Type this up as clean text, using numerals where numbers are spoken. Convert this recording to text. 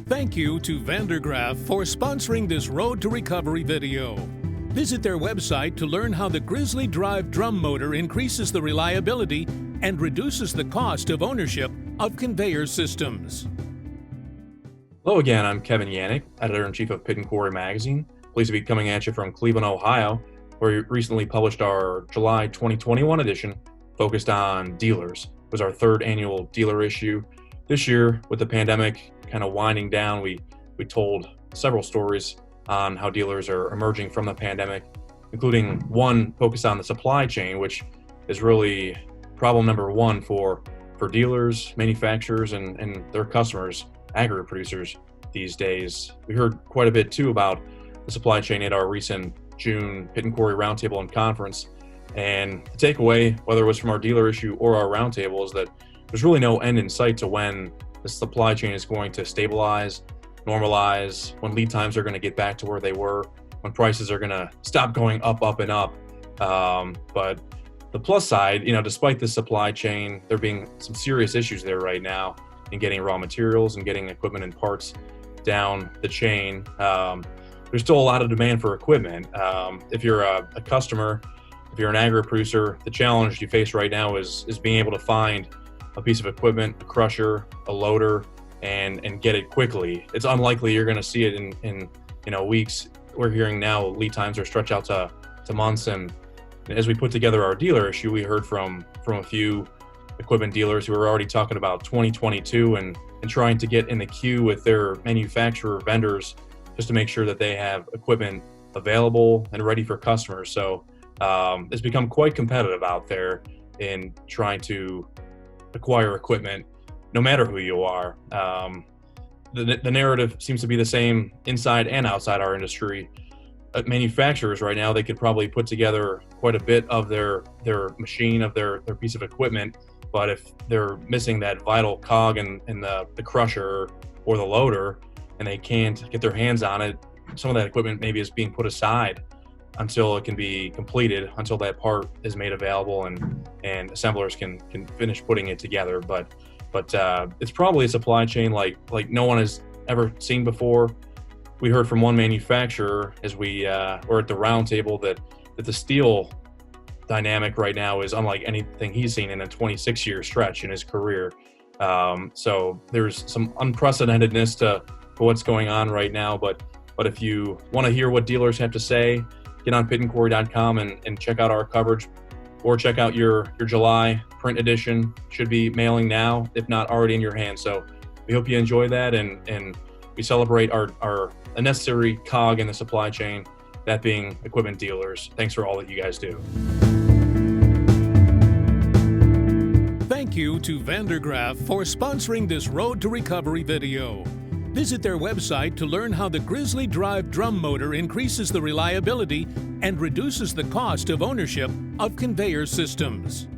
Thank you to Vandergraaf for sponsoring this Road to Recovery video. Visit their website to learn how the Grizzly Drive drum motor increases the reliability and reduces the cost of ownership of conveyor systems. Hello again, I'm Kevin Yannick, Editor-in-Chief of Pit and Quarry Magazine. Pleased to be coming at you from Cleveland, Ohio, where we recently published our July 2021 edition focused on dealers. It was our third annual dealer issue. This year, with the pandemic kind of winding down, we told several stories on how dealers are emerging from the pandemic, including one focused on the supply chain, which is really problem number one for dealers, manufacturers, and their customers, aggregate producers these days. We heard quite a bit too about the supply chain at our recent June Pit and Quarry Roundtable and Conference. And the takeaway, whether it was from our dealer issue or our roundtable, is that there's really no end in sight to when the supply chain is going to stabilize, normalize, when lead times are going to get back to where they were, when prices are going to stop going up and up. But the plus side, despite the supply chain, there being some serious issues there right now in getting raw materials and getting equipment and parts down the chain. There's still a lot of demand for equipment. If you're a customer, if you're an aggregate producer, the challenge you face right now is being able to find a piece of equipment, a crusher, a loader, and get it quickly. It's unlikely you're going to see it in weeks. We're hearing now lead times are stretched out to months. And as we put together our dealer issue, we heard from a few equipment dealers who are already talking about 2022 and trying to get in the queue with their manufacturer vendors just to make sure that they have equipment available and ready for customers. So it's become quite competitive out there in trying to acquire equipment, no matter who you are. The narrative seems to be the same inside and outside our industry. Manufacturers right now, they could probably put together quite a bit of their machine, of their piece of equipment, but if they're missing that vital cog in the crusher or the loader, and they can't get their hands on it, some of that equipment maybe is being put aside until it can be completed, until that part is made available and assemblers can finish putting it together. But it's probably a supply chain like no one has ever seen before. We heard from one manufacturer as we were at the roundtable that the steel dynamic right now is unlike anything he's seen in a 26-year stretch in his career. So there's some unprecedentedness to what's going on right now. But if you want to hear what dealers have to say, get on pitandquarry.com and check out our coverage, or check out your July print edition. Should be mailing now, if not already in your hands. So we hope you enjoy that, and we celebrate our a necessary cog in the supply chain, that being equipment dealers. Thanks for all that you guys do. Thank you to Vandergraaf for sponsoring this Road to Recovery video. Visit their website to learn how the Grizzly Drive drum motor increases the reliability and reduces the cost of ownership of conveyor systems.